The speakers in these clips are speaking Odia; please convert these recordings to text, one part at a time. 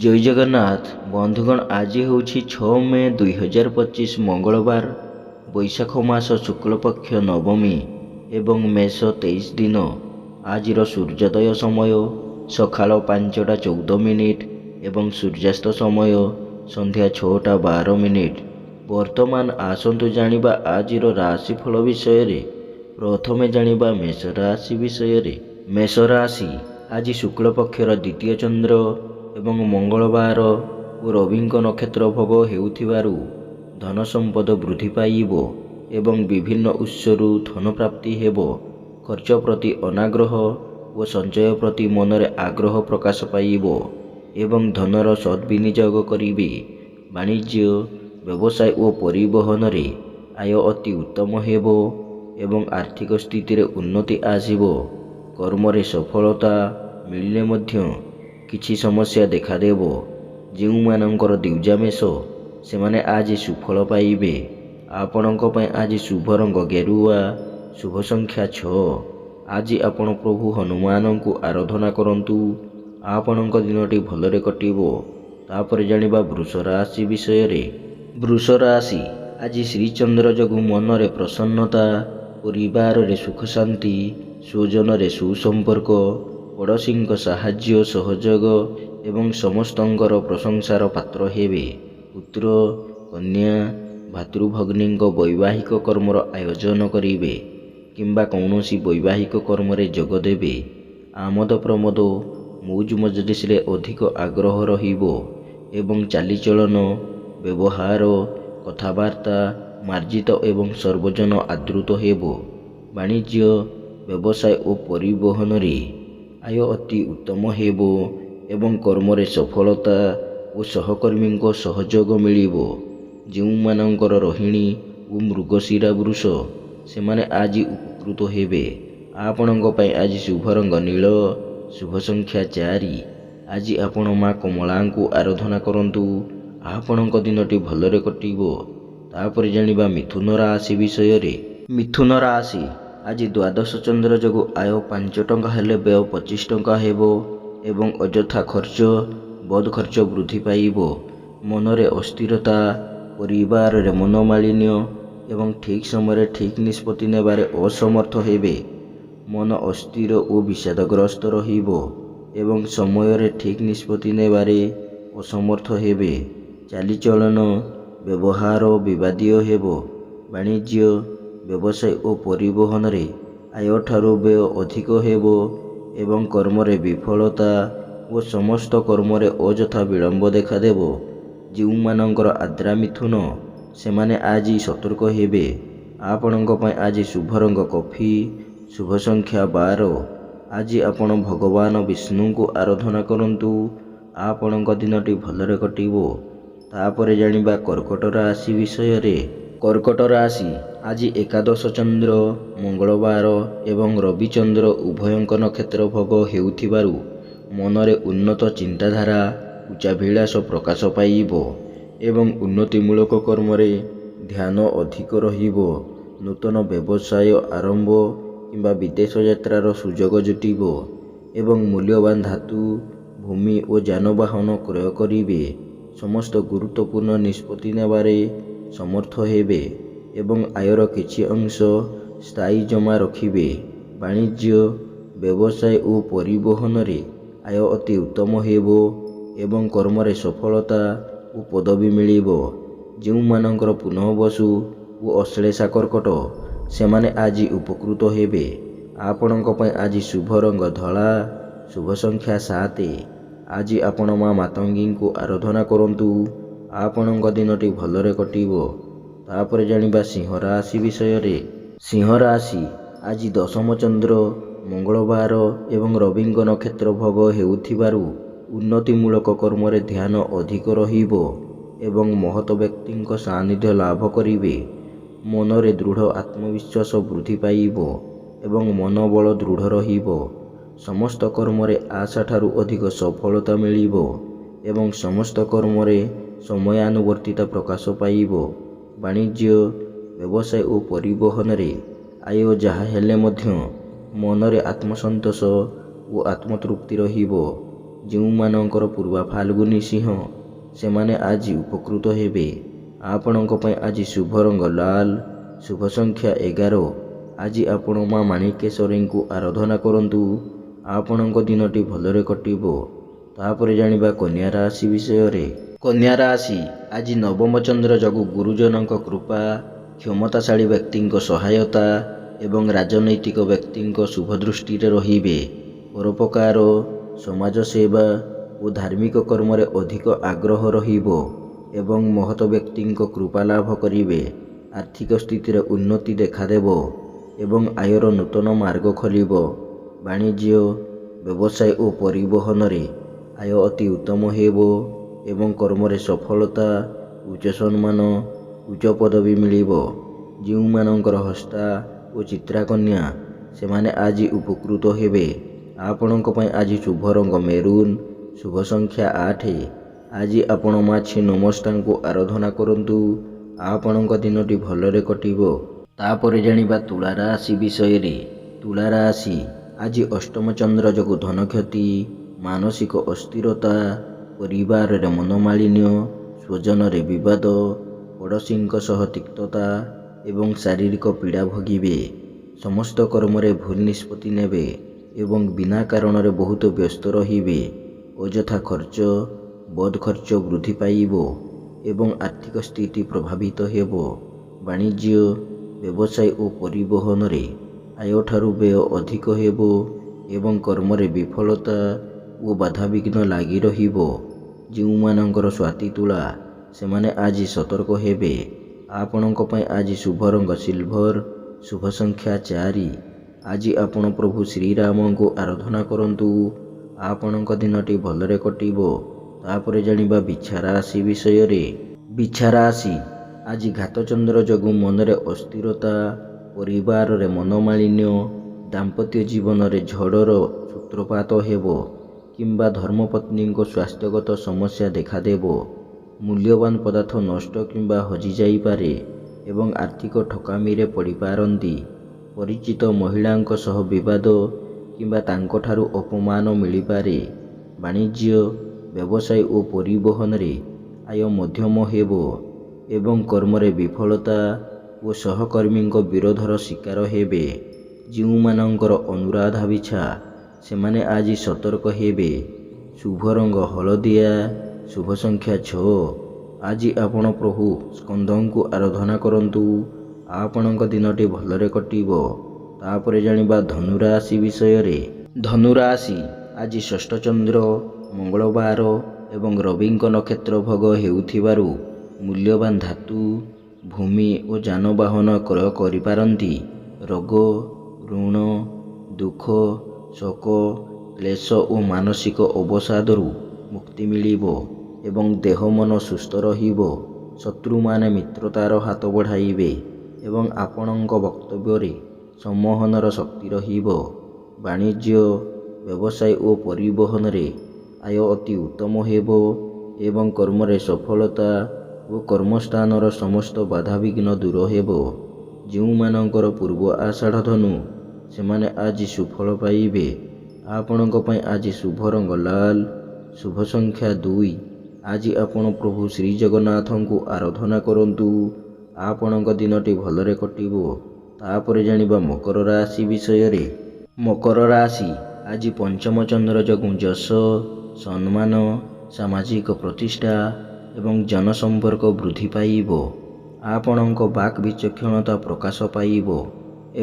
जय जगन्नाथ बंधुगण। आज हूँ 6 मे 2025 मंगलवार, बैशाख मास शुक्लपक्ष नवमी एवं मेष 23 दिन। आज सूर्योदय समय सकाळ 5टा 14 मिनिट एवं सूर्यास्त समय संध्या 6टा 12 मिनिट। वर्तमान आसतु जानिबा आज राशिफल विषय। प्रथमे जानिबा मेष राशि विषय। मेष राशि आज शुक्लपक्षर द्वितीय चंद्र एवं मंगलवार और रविंक नक्षत्र भोग हेउथिबारु धन संपद वृद्धि पाइब एवं विभिन्न उत्सरु धन प्राप्ति हेबो। खर्च प्रति अनाग्रह और संचय प्रति मनरे आग्रह प्रकाश पाइब एवं धनर सद्विनियोग करिबे। वाणिज्य व्यवसाय और परिवहन रे आय अति उत्तम हेबो एवं आर्थिक स्थिति रे उन्नति आसिबो। कर्म रे सफलता मिलने मध्य किछि समस्या देखा देबो। जेउमानंकर द्विजा मेष सेमाने आज सुफल पाइबे। आपणक पय आज शुभ रंग गेरुआ, शुभ संख्या 6। आज आपण प्रभु हनुमान को आराधना करंतु। आपणक दिनटी भलरे कटिबो। तापर जानिबा वृष राशि विषय रे। वृष राशि आज श्रीचंद्र जगु मनरे प्रसन्नता, परिवार रे सुख शांति, स्वजन रे सुसंपर्क, पड़ोसी साहाय्य सहयोग एवं समस्तंकर प्रशंसार पात्र हेबे। पुत्र कन्या भातृभग्नी वैवाहिक कर्मर आयोजन करिवे किंबा कौनसी वैवाहिक कर्म रे जोग देबे। आमद प्रमोद मौज मजलिस रे अधिक आग्रह रहिबो एवं चालीचलन व्यवहार कथबार्ता मार्जित एवं सर्वजन आदृत हेबो। वाणिज्य व्यवसाय और परिवहन रे आय अति उत्तम हेबो एवं कर्म रे सफलता और सहकर्मी सहयोग मिलिबो। जेउमानंकर रोहिणी और मृगशिरा वृष सेमाने आज उपकृत हेबे। आपणक पय आज शुभ रंग नील, शुभ संख्या 4। आज आपण माँ कमला को आराधना करंतु। आपणक दिनटी भलरे कटिबो। तापर जानिबा मिथुन राशि विषय रे। मिथुन राशि आज द्वादश चंद्र जगु आय 5 टंका हेले व्यय 25 टंका हेबो एवं अଯଥା खर्च बद खर्च वृद्धि पाइब। मनरे अस्थिरता, परिवार रे मनोमालिन्य एवं ठीक समय ठीक निष्पत्ति नेबारे असमर्थ हेबे। मन अस्थिर और विषादग्रस्त रहिबो एवं समय रे ठीक निष्पत्ति नेबारे असमर्थ हेबे। चालीचलन व्यवहार विवादीय हेबो। वाणिज्य व्यवसाय और परिवहन रे आय ठारू व्यय अधिक हेबो एवं कर्म रे विफलता और समस्त कर्म रे अଯଥା विलंब देखा देबो। जेउमानंकर आद्रा मिथुन सेमाने आज सतर्क हेबे। आपणक पय आज शुभ रंग कॉफी, शुभ संख्या 12। आज आपण भगवान विष्णु को आराधना करंतु। आपणक दिनटी भलरे कटिबो। तापरे जानिबा कर्कट राशि विषय रे। कर्कट राशि आज एकादश चंद्र मंगलवार एवं रविचंद्र उभयंक नक्षत्र भोग हेउथिबारु मनरे उन्नत चिंताधारा उच्चाभिलाष प्रकाश पाइब एवं उन्नतिमूलक कर्म रे ध्यान अधिक रहिबो। नूतन व्यवसाय आरंभ किंबा विदेश यात्रार सुजोग जुटिबो एवं मूल्यवान धातु भूमि और जानवाहन क्रय करिवे। समस्त गुरुत्वपूर्ण निष्पत्ति नेबारे समर्थ हेबे एवं आयर किछि अंश स्थायी जमा रखिबे। वाणिज्य व्यवसाय और परिवहन रे आय अति उत्तम हेबो एवं कर्म रे सफलता और पदवी मिलिबो। जेउमानंकर पुनः बसु और अश्लेषा कर्कट सेमाने आज उपकृत हेबे। आपणक पय आज शुभ रंग धला, शुभ संख्या 7। आज आपण माँ मातंगी को आराधना करंतु। आपणक दिनटी भलरे कटिबो। तापर जानिबा सिंह राशि विषय रे। सिंह राशि आज दशम चंद्र मंगलवार एवं रविंक नक्षत्र भोग हेउथिबारु उन्नतिमूलक कर्म रे ध्यान अधिक रहिबो एवं महत व्यक्तिंक सानिध्य लाभ करिवे। मनरे दृढ़ आत्मविश्वास वृद्धि पाइब एवं मनोबल दृढ़ रहिबो। समस्त कर्म रे आशा ठारू अधिक सफलता मिलिबो एवं समस्त कर्म रे समयानुवर्तिता प्रकाश पाइब। वाणिज्य व्यवसाय और परिवहन रे आय जहा हेले मध्य मनरे आत्मसंतोष और आत्मतृप्ति रहिबो। ଯେଉଁମାନଙ୍କର ପୂର୍ବା ଫାଲ୍ଗୁନୀ ସିଂହ ସେମାନେ ଆଜି ଉପକୃତ ହେବେ। ଆପଣଙ୍କ ପାଇଁ ଆଜି ଶୁଭ ରଙ୍ଗ ଲାଲ, ଶୁଭ ସଂଖ୍ୟା 11। ଆଜି ଆପଣ ମା ମାଣିକେଶ୍ୱରୀଙ୍କୁ ଆରାଧନା କରନ୍ତୁ। ଆପଣଙ୍କ ଦିନଟି ଭଲରେ କଟିବ। ତାପରେ ଜାଣିବା କନ୍ୟା ରାଶି ବିଷୟରେ। କନ୍ୟା ରାଶି ଆଜି ନବମ ଚନ୍ଦ୍ର ଯୋଗୁଁ ଗୁରୁଜନଙ୍କ କୃପା, କ୍ଷମତାଶାଳୀ ବ୍ୟକ୍ତିଙ୍କ ସହାୟତା ଏବଂ ରାଜନୈତିକ ବ୍ୟକ୍ତିଙ୍କ ଶୁଭ ଦୃଷ୍ଟିରେ ରହିବେ। ପରୋପକାର, ସମାଜ ସେବା ଓ ଧାର୍ମିକ କର୍ମରେ ଅଧିକ ଆଗ୍ରହ ରହିବ ଏବଂ ମହତ ବ୍ୟକ୍ତିଙ୍କ କୃପା ଲାଭ କରିବେ। ଆର୍ଥିକ ସ୍ଥିତିରେ ଉନ୍ନତି ଦେଖାଦେବ ଏବଂ ଆୟର ନୂତନ ମାର୍ଗ ଖୋଲିବ। ବାଣିଜ୍ୟ, ବ୍ୟବସାୟ ଓ ପରିବହନରେ ଆୟ ଅତି ଉତ୍ତମ ହେବ ଏବଂ କର୍ମରେ ସଫଳତା, ଉଚ୍ଚ ସମ୍ମାନ, ଉଚ୍ଚ ପଦବୀ ମିଳିବ। ଯେଉଁମାନଙ୍କର ହସ୍ତା ଓ ଚିତ୍ରା କନ୍ୟା ସେମାନେ ଆଜି ଉପକୃତ ହେବେ। ଆପଣଙ୍କ ପାଇଁ ଆଜି ଶୁଭ ରଙ୍ଗ ମେରୁନ୍, ଶୁଭ ସଂଖ୍ୟା 8। ଆଜି ଆପଣ ମା ଛିନ୍ନମସ୍ତାଙ୍କୁ ଆରାଧନା କରନ୍ତୁ। ଆପଣଙ୍କ ଦିନଟି ଭଲରେ କଟିବ। ତାପରେ ଜାଣିବା ତୁଳା ରାଶି ବିଷୟରେ। ତୁଳା ରାଶି ଆଜି ଅଷ୍ଟମ ଚନ୍ଦ୍ର ଯୋଗୁଁ ଧନକ୍ଷତି, ମାନସିକ ଅସ୍ଥିରତା, ପରିବାରରେ ମନୋମାଳିନ୍ୟ, ସ୍ୱଜନରେ ବିବାଦ, ପଡ଼ୋଶୀଙ୍କ ସହ ତିକ୍ତତା ଏବଂ ଶାରୀରିକ ପୀଡ଼ା ଭୋଗିବେ। ସମସ୍ତ କର୍ମରେ ଭୁଲ ନିଷ୍ପତ୍ତି ନେବେ ଏବଂ ବିନା କାରଣରେ ବହୁତ ବ୍ୟସ୍ତ ରହିବେ। ଅଯଥା ଖର୍ଚ୍ଚ, ବଦ ଖର୍ଚ୍ଚ ବୃଦ୍ଧି ପାଇବ ଏବଂ ଆର୍ଥିକ ସ୍ଥିତି ପ୍ରଭାବିତ ହେବ। ବାଣିଜ୍ୟ, ବ୍ୟବସାୟ ଓ ପରିବହନରେ ଆୟଠାରୁ ବ୍ୟୟ ଅଧିକ ହେବ ଏବଂ କର୍ମରେ ବିଫଳତା ଓ ବାଧାବିଘ୍ନ ଲାଗି ରହିବ। ଯେଉଁମାନଙ୍କର ସ୍ୱାତି ତୁଳା ସେମାନେ ଆଜି ସତର୍କ ହେବେ। ଆପଣଙ୍କ ପାଇଁ ଆଜି ଶୁଭ ରଙ୍ଗ ସିଲଭର, ଶୁଭ ସଂଖ୍ୟା 4। ଆଜି ଆପଣ ପ୍ରଭୁ ଶ୍ରୀରାମଙ୍କୁ ଆରାଧନା କରନ୍ତୁ। ଆପଣଙ୍କ ଦିନଟି ଭଲରେ କଟିବ। ତାପରେ ଜାଣିବା ବିଛା ରାଶି ବିଷୟରେ। ବିଛା ରାଶି ଆଜି ଘାତଚନ୍ଦ୍ର ଯୋଗୁଁ ମନରେ ଅସ୍ଥିରତା, ପରିବାରରେ ମନୋମାଳିନ୍ୟ, ଦାମ୍ପତ୍ୟ ଜୀବନରେ ଝଡ଼ର ସୂତ୍ରପାତ ହେବ କିମ୍ବା ଧର୍ମପତ୍ନୀଙ୍କ ସ୍ୱାସ୍ଥ୍ୟଗତ ସମସ୍ୟା ଦେଖାଦେବ। ମୂଲ୍ୟବାନ ପଦାର୍ଥ ନଷ୍ଟ କିମ୍ବା ହଜିଯାଇପାରେ ଏବଂ ଆର୍ଥିକ ଠକାମିରେ ପଡ଼ିପାରନ୍ତି। ପରିଚିତ ମହିଳାଙ୍କ ସହ ବିବାଦ କିମ୍ବା ତାଙ୍କଠାରୁ ଅପମାନ ମିଳିପାରେ। ବାଣିଜ୍ୟ, ବ୍ୟବସାୟ ଓ ପରିବହନରେ ଆୟ ମଧ୍ୟମ ହେବ ଏବଂ କର୍ମରେ ବିଫଳତା ଓ ସହକର୍ମୀଙ୍କ ବିରୋଧର ଶିକାର ହେବେ। ଯେଉଁମାନଙ୍କର ଅନୁରାଧା ବିଛା ସେମାନେ ଆଜି ସତର୍କ ହେବେ। ଶୁଭ ରଙ୍ଗ ହଳଦିଆ, ଶୁଭ ସଂଖ୍ୟା 6। ଆଜି ଆପଣ ପ୍ରଭୁ ସ୍କନ୍ଦଙ୍କୁ ଆରାଧନା କରନ୍ତୁ। ଆପଣଙ୍କ ଦିନଟି ଭଲରେ କଟିବ। ତାପରେ ଜାଣିବା ଧନୁ ରାଶି ବିଷୟରେ। ଧନୁ ରାଶି ଆଜି ଷଷ୍ଠ ଚନ୍ଦ୍ର, ମଙ୍ଗଳବାର ଏବଂ ରବିଙ୍କ ନକ୍ଷତ୍ର ଭୋଗ ହେଉଥିବାରୁ ମୂଲ୍ୟବାନ ଧାତୁ, ଭୂମି ଓ ଯାନବାହନ କ୍ରୟ କରିପାରନ୍ତି। ରୋଗ, ଋଣ, ଦୁଃଖ, ଶୋକ, କ୍ଲେଶ ଓ ମାନସିକ ଅବସାଦରୁ ମୁକ୍ତି ମିଳିବ ଏବଂ ଦେହ ମନ ସୁସ୍ଥ ରହିବ। ଶତ୍ରୁମାନେ ମିତ୍ରତାର ହାତ ବଢ଼ାଇବେ ଏବଂ ଆପଣଙ୍କ ବକ୍ତବ୍ୟରେ ସମ୍ମୋହନର ଶକ୍ତି ରହିବ। ବାଣିଜ୍ୟ, ବ୍ୟବସାୟ ଓ ପରିବହନରେ ଆୟ ଅତି ଉତ୍ତମ ହେବ ଏବଂ କର୍ମରେ ସଫଳତା ଓ କର୍ମସ୍ଥାନର ସମସ୍ତ ବାଧାବିଘ୍ନ ଦୂର ହେବ। ଯେଉଁମାନଙ୍କର ପୂର୍ବ ଆଷାଢ଼ ଧନୁ ସେମାନେ ଆଜି ସୁଫଳ ପାଇବେ। ଆପଣଙ୍କ ପାଇଁ ଆଜି ଶୁଭ ରଙ୍ଗ ଲାଲ, ଶୁଭ ସଂଖ୍ୟା 2। ଆଜି ଆପଣ ପ୍ରଭୁ ଶ୍ରୀଜଗନ୍ନାଥଙ୍କୁ ଆରାଧନା କରନ୍ତୁ। ଆପଣଙ୍କ ଦିନଟି ଭଲରେ କଟିବ। ତାପରେ ଜାଣିବା ମକର ରାଶି ବିଷୟରେ। ମକର ରାଶି ଆଜି ପଞ୍ଚମ ଚନ୍ଦ୍ର ଯୋଗୁଁ ଯଶ, ସମ୍ମାନ, ସାମାଜିକ ପ୍ରତିଷ୍ଠା ଏବଂ ଜନସମ୍ପର୍କ ବୃଦ୍ଧି ପାଇବ। ଆପଣଙ୍କ ବାକ୍ ବିଚକ୍ଷଣତା ପ୍ରକାଶ ପାଇବ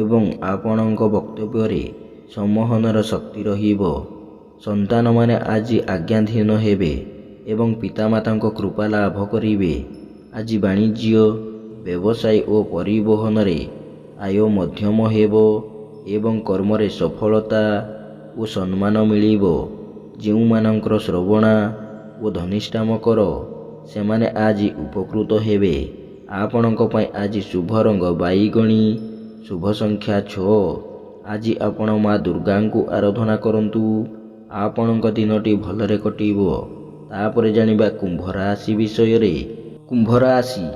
ଏବଂ ଆପଣଙ୍କ ବକ୍ତବ୍ୟରେ ସମ୍ମୋହନର ଶକ୍ତି ରହିବ। ସନ୍ତାନମାନେ ଆଜି ଆଜ୍ଞାଧୀନ ହେବେ ଏବଂ ପିତାମାତାଙ୍କ କୃପା ଲାଭ କରିବେ। ଆଜି ବାଣିଜ୍ୟ, ବ୍ୟବସାୟ ଓ ପରିବହନରେ ଆୟ ମଧ୍ୟମ ହେବ ଏବଂ କର୍ମରେ ସଫଳତା ଓ ସମ୍ମାନ ମିଳିବ। ଯେଉଁମାନଙ୍କର ଶ୍ରବଣା ଓ ଧନିଷ୍ଠା ମକର ସେମାନେ ଆଜି ଉପକୃତ ହେବେ। ଆପଣଙ୍କ ପାଇଁ ଆଜି ଶୁଭ ରଙ୍ଗ ବାଇଗଣୀ, ଶୁଭ ସଂଖ୍ୟା 6। ଆଜି ଆପଣ ମା ଦୁର୍ଗାଙ୍କୁ ଆରାଧନା କରନ୍ତୁ। ଆପଣଙ୍କ ଦିନଟି ଭଲରେ କଟିବ। ତାପରେ ଜାଣିବା କୁମ୍ଭ ରାଶି ବିଷୟରେ। କୁମ୍ଭ ରାଶି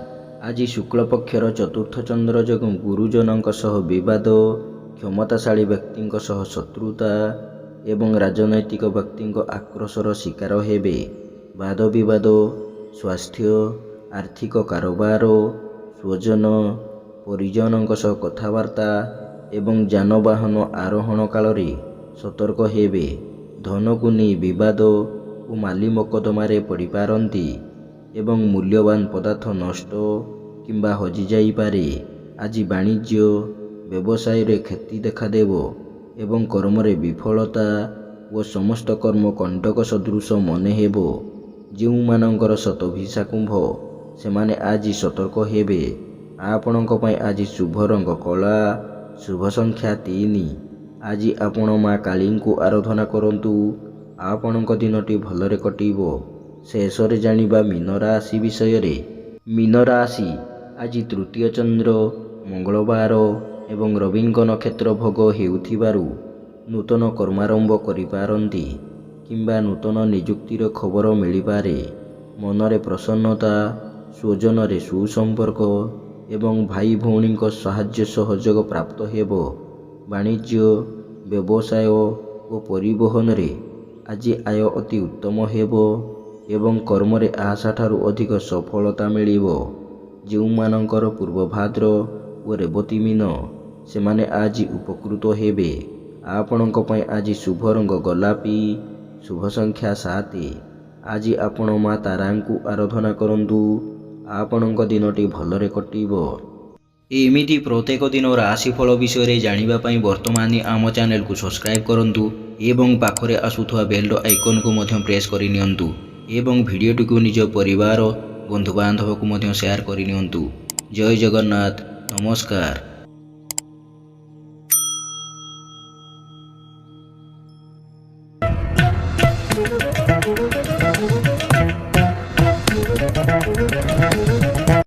ଆଜି ଶୁକ୍ଳପକ୍ଷର ଚତୁର୍ଥ ଚନ୍ଦ୍ର ଯୋଗୁଁ ଗୁରୁଜନଙ୍କ ସହ ବିବାଦ, କ୍ଷମତାଶାଳୀ ବ୍ୟକ୍ତିଙ୍କ ସହ ଶତ୍ରୁତା ଏବଂ ରାଜନୈତିକ ବ୍ୟକ୍ତିଙ୍କ ଆକ୍ରୋଶର ଶିକାର ହେବେ। ବାଦବିବାଦ, ସ୍ୱାସ୍ଥ୍ୟ, ଆର୍ଥିକ କାରବାର, ସ୍ୱଜନ ପରିଜନଙ୍କ ସହ କଥାବାର୍ତ୍ତା ଏବଂ ଯାନବାହନ ଆରୋହଣ କାଳରେ ସତର୍କ ହେବେ। ଧନକୁ ନେଇ ବିବାଦ ଓ ମାଲି ମକଦ୍ଦମାରେ ପଡ଼ିପାରନ୍ତି ଏବଂ ମୂଲ୍ୟବାନ ପଦାର୍ଥ ନଷ୍ଟ କିମ୍ବା ହଜିଯାଇପାରେ। ଆଜି ବାଣିଜ୍ୟ ବ୍ୟବସାୟରେ କ୍ଷତି ଦେଖାଦେବ ଏବଂ କର୍ମରେ ବିଫଳତା ଓ ସମସ୍ତ କର୍ମ କଣ୍ଟକ ସଦୃଶ ମନେ ହେବ। ଯେଉଁମାନଙ୍କର ଶତଭିଷା କୁମ୍ଭ ସେମାନେ ଆଜି ସତର୍କ ହେବେ। ଆପଣଙ୍କ ପାଇଁ ଆଜି ଶୁଭ ରଙ୍ଗ କଳା, ଶୁଭ ସଂଖ୍ୟା 3। ଆଜି ଆପଣ ମା କାଳୀଙ୍କୁ ଆରାଧନା କରନ୍ତୁ। ଆପଣଙ୍କ ଦିନଟି ଭଲରେ କଟିବ। ଶେଷରେ ଜାଣିବା ମୀନ ରାଶି ବିଷୟରେ। ମୀନ ରାଶି ଆଜି ତୃତୀୟ ଚନ୍ଦ୍ର, ମଙ୍ଗଳବାର ଏବଂ ରବିଙ୍କ ନକ୍ଷତ୍ର ଭୋଗ ହେଉଥିବାରୁ ନୂତନ କର୍ମାରମ୍ଭ କରିପାରନ୍ତି କିମ୍ବା ନୂତନ ନିଯୁକ୍ତିର ଖବର ମିଳିପାରେ। ମନରେ ପ୍ରସନ୍ନତା, ସ୍ୱଜନରେ ସୁସମ୍ପର୍କ ଏବଂ ଭାଇ ଭଉଣୀଙ୍କ ସାହାଯ୍ୟ ସହଯୋଗ ପ୍ରାପ୍ତ ହେବ। ବାଣିଜ୍ୟ, ବ୍ୟବସାୟ ଓ ପରିବହନରେ ଆଜି ଆୟ ଅତି ଉତ୍ତମ ହେବ ଏବଂ କର୍ମରେ ଆଶାଠାରୁ ଅଧିକ ସଫଳତା ମିଳିବ। ଯେଉଁମାନଙ୍କର ପୂର୍ବଭାଦ୍ର ଓ ରେବତୀ ମୀନ ସେମାନେ ଆଜି ଉପକୃତ ହେବେ। ଆପଣଙ୍କ ପାଇଁ ଆଜି ଶୁଭ ରଙ୍ଗ ଗୋଲାପୀ, ଶୁଭ ସଂଖ୍ୟା 7। ଆଜି ଆପଣ ମା ତାରାଙ୍କୁ ଆରାଧନା କରନ୍ତୁ। ଆପଣଙ୍କ ଦିନଟି ଭଲରେ କଟିବ। ଏମିତି ପ୍ରତ୍ୟେକ ଦିନ ରାଶିଫଳ ବିଷୟରେ ଜାଣିବା ପାଇଁ ବର୍ତ୍ତମାନ ଆମ ଚ୍ୟାନେଲକୁ ସବସ୍କ୍ରାଇବ୍ କରନ୍ତୁ ଏବଂ ପାଖରେ ଆସୁଥିବା ବେଲ୍ର ଆଇକନ୍କୁ ମଧ୍ୟ ପ୍ରେସ୍ କରିନିଅନ୍ତୁ ଏବଂ ଭିଡ଼ିଓଟିକୁ ନିଜ ପରିବାର ବନ୍ଧୁବାନ୍ଧବକୁ ମଧ୍ୟ ସେୟାର କରିନିଅନ୍ତୁ। ଜୟ ଜଗନ୍ନାଥ। ନମସ୍କାର।